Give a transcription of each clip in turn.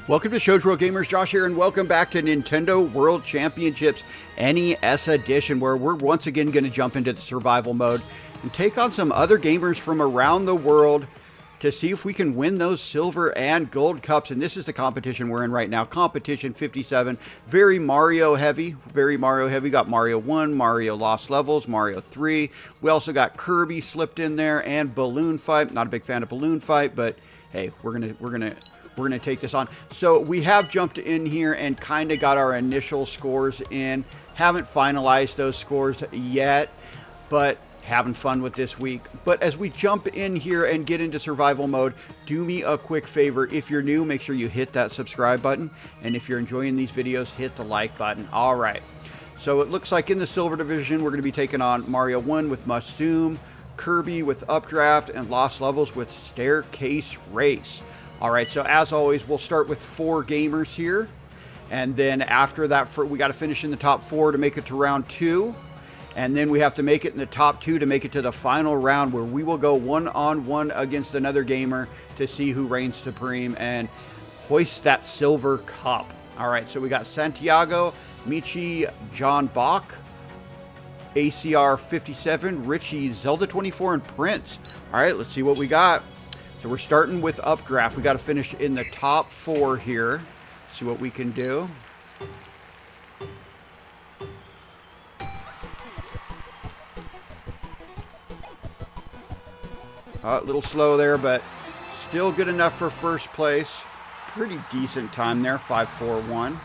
Welcome to Shoujo Gamers, Josh here, and welcome back to Nintendo World Championships NES Edition, where we're once again going to jump into the survival mode and take on some other gamers from around the world to see if we can win those silver and gold cups. And this is the competition we're in right now, competition 57. Very Mario heavy, very Mario heavy. Got Mario 1, Mario Lost Levels, Mario 3. We also got Kirby slipped in there and Balloon Fight. Not a big fan of Balloon Fight, but hey, we're gonna take this on. So we have jumped in here and kind of got our initial scores in. Haven't finalized those scores yet, but having fun with this week. But as we jump in here and get into survival mode, do me a quick favor. If you're new, make sure you hit that subscribe button. And if you're enjoying these videos, hit the like button. All right. So it looks like in the silver division, we're going to be taking on Mario 1 with Must Zoom, Kirby with Updraft, and Lost Levels with Staircase Race. All right, so as always, we'll start with 4 gamers here. And then after that, we got to finish in the top 4 to make it to round 2. And then we have to make it in the top 2 to make it to the final round, where we will go one-on-one against another gamer to see who reigns supreme and hoist that silver cup. All right, so we got Santiago, Michi, John Bach, ACR 57, Richie, Zelda 24, and Prince. All right, let's see what we got. So we're starting with Updraft. We got to finish in the top 4 here. See what we can do. A little slow there, but still good enough for first place. Pretty decent time there, 5-4-1.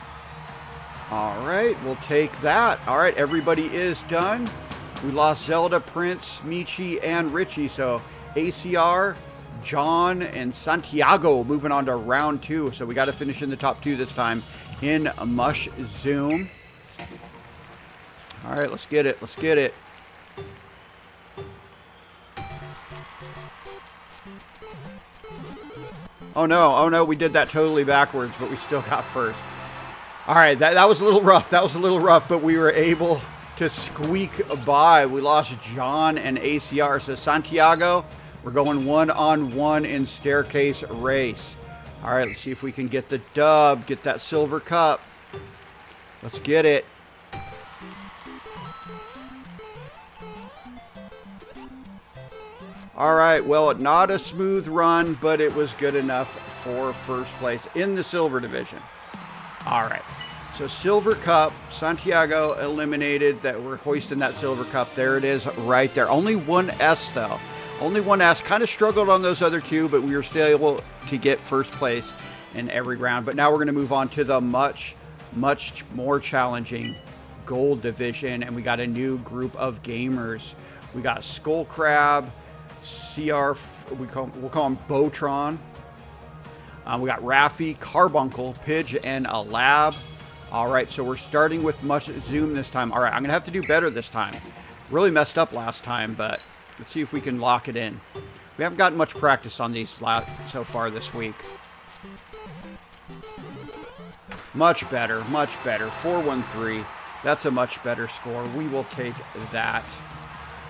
All right, we'll take that. All right, everybody is done. We lost Zelda, Prince, Michi, and Richie. So ACR, John, and Santiago moving on to round 2. So we got to finish in the top 2 this time in Mush Zoom. All right, let's get it. Let's get it. Oh no, we did that totally backwards, but we still got first. All right, that was a little rough. That was a little rough, but we were able to squeak by. We lost John and ACR. So Santiago, we're going one-on-one in Staircase Race. All right, let's see if we can get the dub, get that silver cup. Let's get it. All right, well, not a smooth run, but it was good enough for first place in the silver division. All right, so silver cup, Santiago eliminated. That we're hoisting that silver cup. There it is right there. Only one S, though. Only one S. Kind of struggled on those other 2, but we were still able to get first place in every round. But now we're going to move on to the much more challenging gold division, and we got a new group of gamers. We got Skull Crab, we'll call him Botron. We got Raffi, Carbuncle, Pidge, and a Lab. All right, so we're starting with Mush Zoom this time. All right, I'm going to have to do better this time. Really messed up last time, but let's see if we can lock it in. We haven't gotten much practice on these so far this week. Much better, much better. 4-1-3. That's a much better score. We will take that.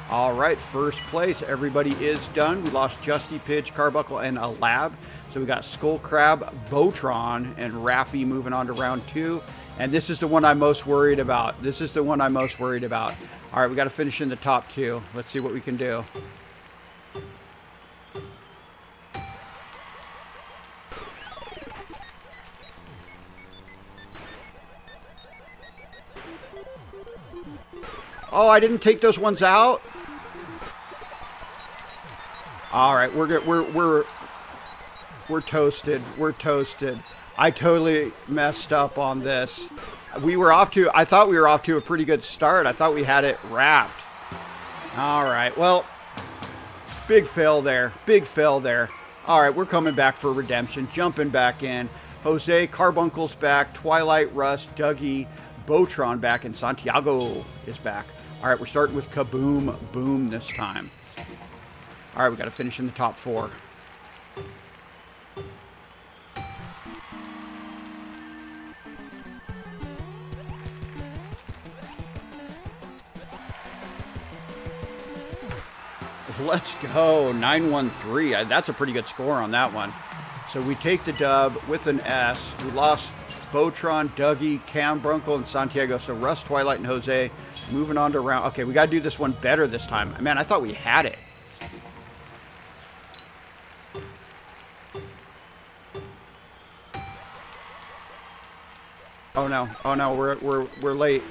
All right, first place. Everybody is done. We lost Justy, Pidge, Carbuncle, and a Lab. So we got Skull Crab, Botron, and Raffi moving on to round 2. And this is the one I'm most worried about. This is the one I'm most worried about. All right, we got to finish in the top 2. Let's see what we can do. Oh, I didn't take those ones out. All right, we're toasted. We're toasted. I totally messed up on this. I thought we were off to a pretty good start. I thought we had it wrapped. All right, well, big fail there. Big fail there. All right, we're coming back for redemption. Jumping back in. Jose, Carbuncle's back. Twilight, Russ, Dougie, Botron back, and Santiago is back. All right, we're starting with Kaboom Boom this time. All right, we got to finish in the top 4. Let's go. 913. That's a pretty good score on that one. So we take the dub with an S. We lost Botron, Dougie, Cam, Brunkle, and Santiago. So Russ, Twilight, and Jose. Moving on to round. Okay, we got to do this one better this time. Man, I thought we had it. Oh no! Oh no! We're late.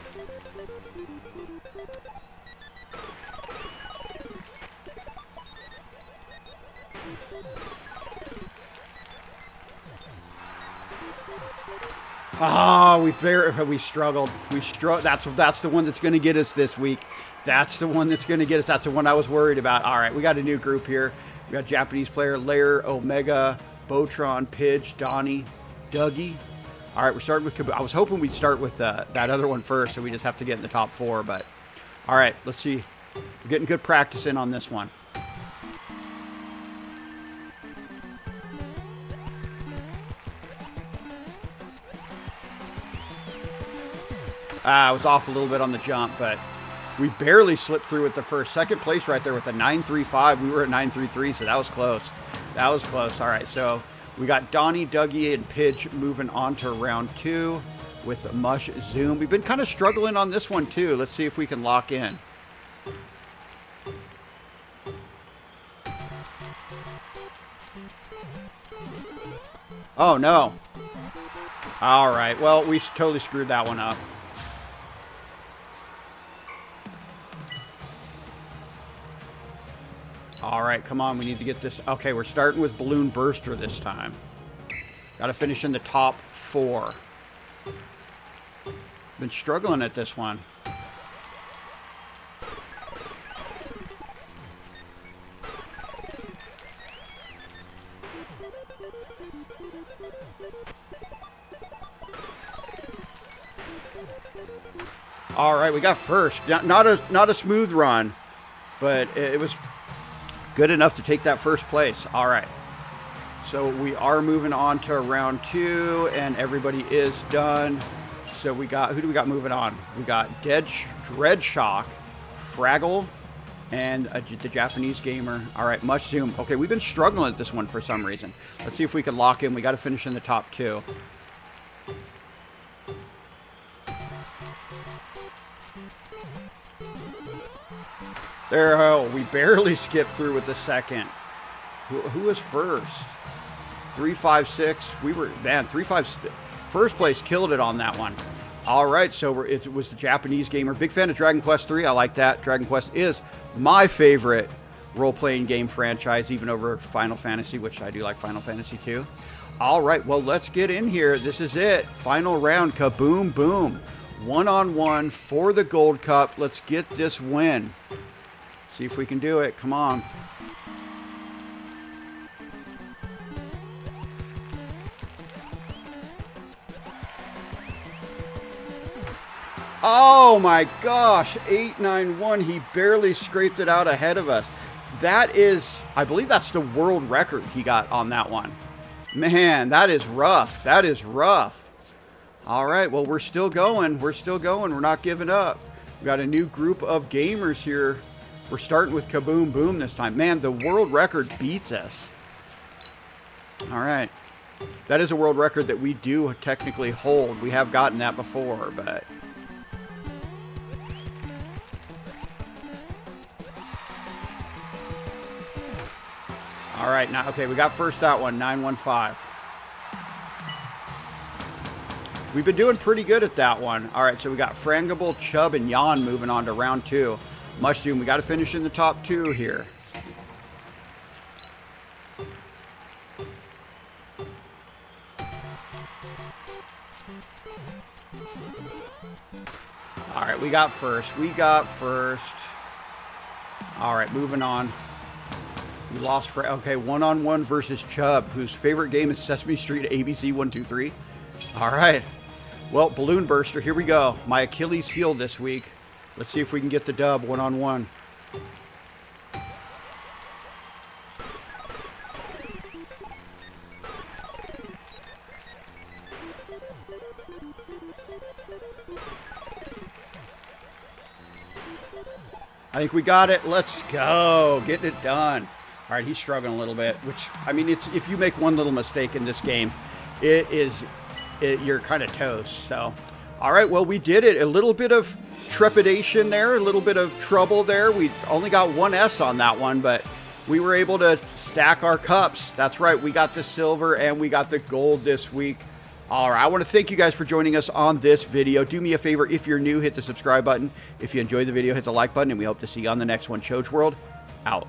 Ah, we struggled. That's the one that's going to get us this week. That's the one that's going to get us. That's the one I was worried about. All right, we got a new group here. We got Japanese player Lair, Omega, Botron, Pidge, Donnie, Dougie. All right, we're starting with. I was hoping we'd start with that other one first, so we just have to get in the top 4. But all right, let's see. We're getting good practice in on this one. I was off a little bit on the jump, but we barely slipped through with the first. Second place right there with a 9.35. We were at 9.33, so that was close. That was close. All right, so we got Donnie, Dougie, and Pidge moving on to round 2 with Mush Zoom. We've been kind of struggling on this one, too. Let's see if we can lock in. Oh, no. All right, well, we totally screwed that one up. All right, come on. We need to get this. Okay, we're starting with Balloon Burster this time. Got to finish in the top 4. Been struggling at this one. All right, we got first. Not a smooth run, but it was good enough to take that first place. All right. So we are moving on to round 2, and everybody is done. So we got, who do we got moving on? We got Dread Shock, Fraggle, and the Japanese gamer. All right, Mush Zoom. Okay, we've been struggling at this one for some reason. Let's see if we can lock in. We got to finish in the top 2. There, oh, we barely skipped through with the second. Who was first? 356. We were, man, 356. First place killed it on that one. All right, so it was the Japanese gamer. Big fan of Dragon Quest 3. I like that. Dragon Quest is my favorite role-playing game franchise, even over Final Fantasy, which I do like Final Fantasy 2. All right, well, let's get in here. This is it. Final round. Kaboom, boom. One-on-one for the Gold Cup. Let's get this win. See if we can do it. Come on. Oh my gosh, 891. He barely scraped it out ahead of us. That is, I believe that's the world record he got on that one. Man, that is rough. That is rough. All right, well, we're still going. We're still going. We're not giving up. We got a new group of gamers here. We're starting with Kaboom Boom this time. Man, the world record beats us. All right. That is a world record that we do technically hold. We have gotten that before, but... All right, now, okay, we got first that one, 915. We've been doing pretty good at that one. All right, so we got Frangable, Chubb, and Jan moving on to round 2. Mushroom, we got to finish in the top 2 here. All right, we got first. We got first. All right, moving on. We lost for, okay, one-on-one versus Chubb, whose favorite game is Sesame Street ABC 123. All right. Well, Balloon Burster, here we go. My Achilles heel this week. Let's see if we can get the dub one-on-one. I think we got it. Let's go. Getting it done. All right, he's struggling a little bit, which, I mean, it's if you make one little mistake in this game, you're kind of toast. So, all right, well, we did it. A little bit of trepidation there, a little bit of trouble there. We only got one S on that one, but we were able to stack our cups. That's right, we got the silver and we got the gold this week. All right, I want to thank you guys for joining us on this video. Do me a favor, if you're new, hit the subscribe button. If you enjoyed the video, hit the like button, and we hope to see you on the next one. Choach World, out.